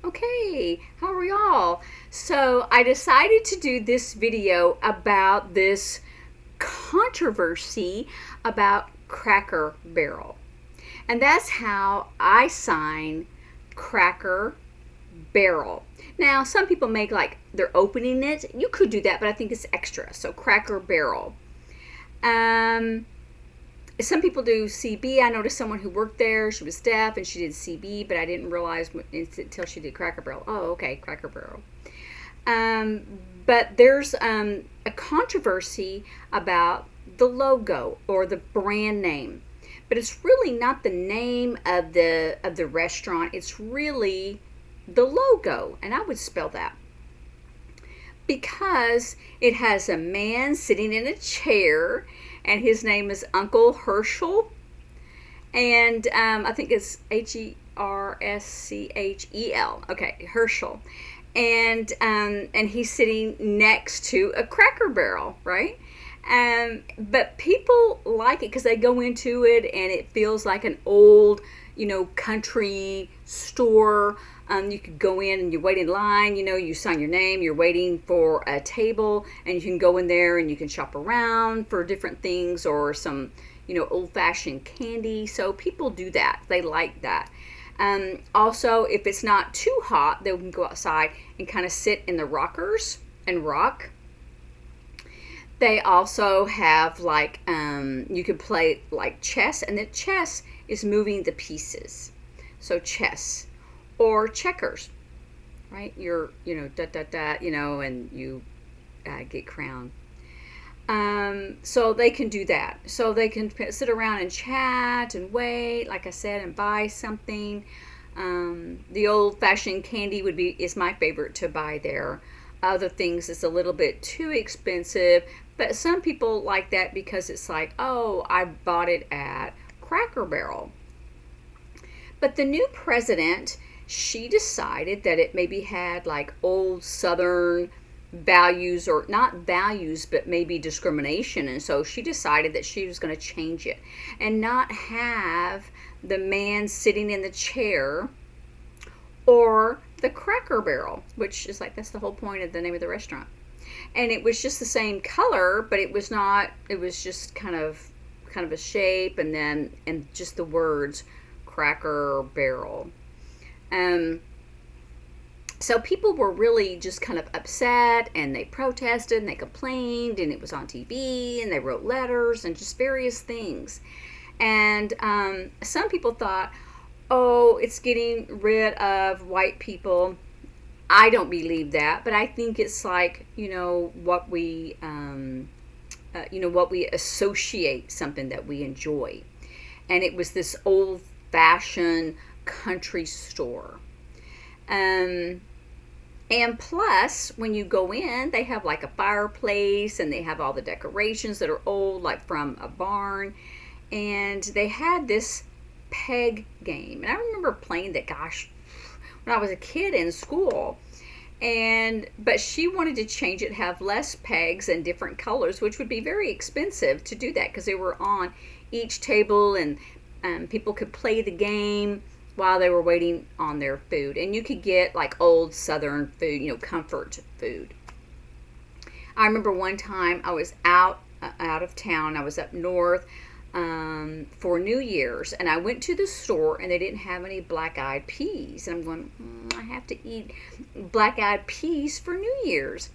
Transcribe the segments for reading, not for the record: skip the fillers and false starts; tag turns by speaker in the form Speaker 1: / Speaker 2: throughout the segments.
Speaker 1: Okay, how are y'all? So I decided to do this video about this controversy about Cracker Barrel. And that's how I sign Cracker Barrel. Now, some people make like they're opening it. You could do that, but I think it's extra. So Cracker Barrel. Um, some people do CB. I noticed someone who worked there. She was deaf and she did CB, but I didn't realize until she did Cracker Barrel. Oh, okay, Cracker Barrel. Um, but there's a controversy about the logo or the brand name, but it's really not the name of the restaurant. It's really the logo, and I would spell that because it has a man sitting in a chair, and his name is Uncle Herschel, and I think it's Herschel. Okay, Herschel, and he's sitting next to a Cracker Barrel, right? But people like it because they go into it and it feels like an old, country store. You could go in and you wait in line, you sign your name, you're waiting for a table, and you can go in there and you can shop around for different things or some, old fashioned candy. So people do that, they like that. Also, if it's not too hot, they can go outside and kind of sit in the rockers and rock. They also have like you can play like chess, and the chess is moving the pieces. So chess or checkers, right? You're da da da, and you get crowned. So they can do that. So they can sit around and chat and wait, like I said, and buy something. The old-fashioned candy is my favorite to buy there. Other things is a little bit too expensive, but some people like that because it's like, oh, I bought it at Cracker Barrel. But the new president, she decided that it maybe had like old Southern values, or not values, but maybe discrimination. And so she decided that she was going to change it and not have the man sitting in the chair or the Cracker Barrel, which is like, that's the whole point of the name of the restaurant. And it was just the same color, but it was not, it was just kind of a shape, and just the words Cracker Barrel. Um, so people were really just kind of upset, and they protested and they complained, and it was on TV, and they wrote letters and just various things. And some people thought, oh, it's getting rid of white people. I don't believe that, but I think it's like, what we associate something that we enjoy. And it was this old fashioned country store. And plus, when you go in, they have like a fireplace, and they have all the decorations that are old, like from a barn. And they had this peg game. And I remember playing that, gosh, when I was a kid in school. But she wanted to change it, have less pegs and different colors, which would be very expensive to do that because they were on each table, and people could play the game while they were waiting on their food. And you could get like old Southern food, comfort food. I remember one time I was out of town. I was up north for New Year's, and I went to the store, and they didn't have any black-eyed peas. And I'm going, I have to eat black-eyed peas for New Year's.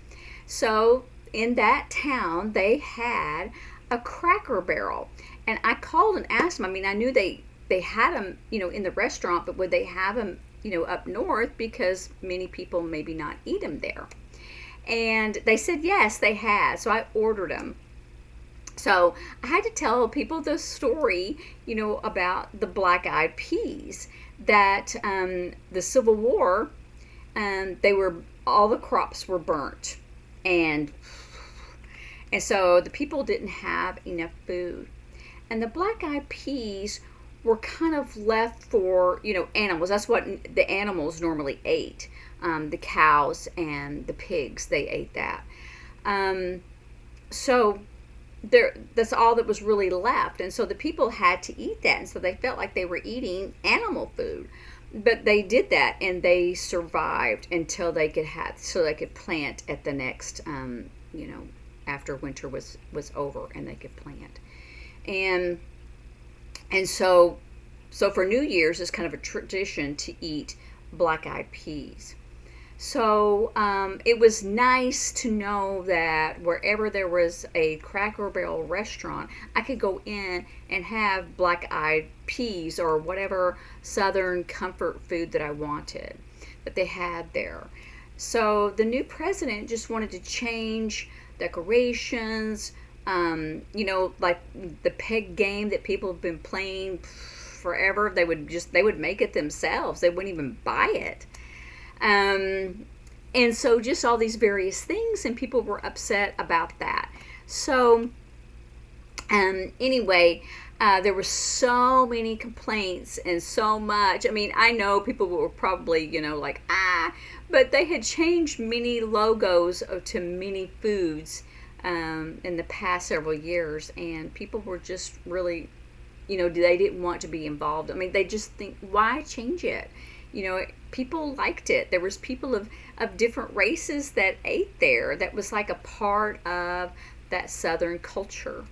Speaker 1: So in that town, they had a Cracker Barrel, and I called and asked them. I mean, I knew they had them, in the restaurant, but would they have them, up north, because many people maybe not eat them there. And they said yes, they had. So I ordered them. So I had to tell people the story, about the black-eyed peas. That the Civil War, all the crops were burnt, and so the people didn't have enough food, and the black-eyed peas were kind of left for animals. That's what the animals normally ate. The cows and the pigs, they ate that. So that's all that was really left, and so the people had to eat that, and so they felt like they were eating animal food. But they did that, and they survived until they could have, so they could plant at the next, you know, after winter was over, and they could plant. And so for New Year's, it's kind of a tradition to eat black-eyed peas. So it was nice to know that wherever there was a Cracker Barrel restaurant, I could go in and have black eyed peas or whatever Southern comfort food that I wanted that they had there. So the new president just wanted to change decorations, like the peg game that people have been playing forever. They would make it themselves. They wouldn't even buy it. Um, and so just all these various things, and people were upset about that. So anyway, there were so many complaints and so much. I mean, I know people were probably, like, but they had changed many logos to many foods in the past several years, and people were just really, they didn't want to be involved. I mean, they just think, why change it? People liked it. There was people of different races that ate there. That was like a part of that Southern culture.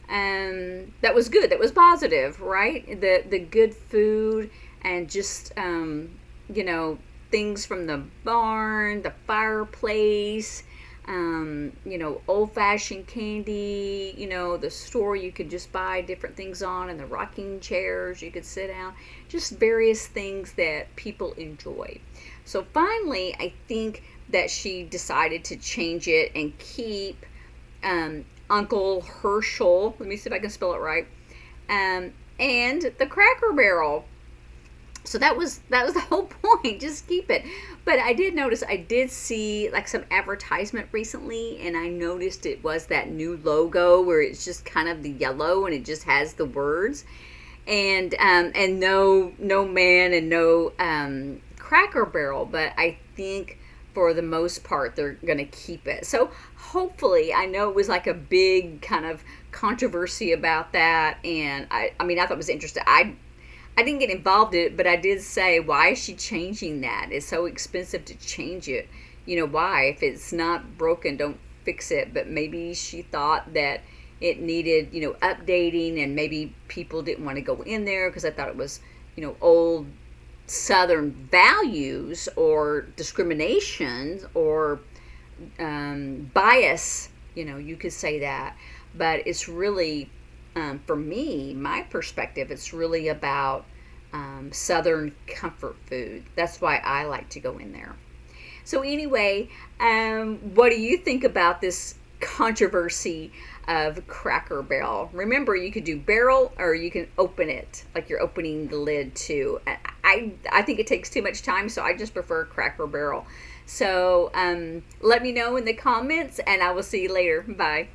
Speaker 1: That was good. That was positive, right? The good food and just things from the barn, the fireplace, old fashioned candy, the store you could just buy different things on, and the rocking chairs you could sit down, just various things that people enjoy. So finally, I think that she decided to change it and keep Uncle Herschel, let me see if I can spell it right, and the Cracker Barrel. So that was the whole point. Just keep it. But I did see like some advertisement recently, and I noticed it was that new logo where it's just kind of the yellow and it just has the words, and no man and no Cracker Barrel. But I think for the most part they're gonna keep it. So hopefully, I know it was like a big kind of controversy about that, and I mean I thought it was interesting. I didn't get involved in it, but I did say, why is she changing that? It's so expensive to change it. Why? If it's not broken, don't fix it. But maybe she thought that it needed, updating, and maybe people didn't want to go in there because I thought it was, old Southern values or discrimination or bias. You could say that. But it's really, for me, my perspective, it's really about Southern comfort food. That's why I like to go in there. So anyway, what do you think about this controversy of Cracker Barrel? Remember, you could do barrel or you can open it, like you're opening the lid too. I think it takes too much time, so I just prefer Cracker Barrel. So let me know in the comments, and I will see you later. Bye.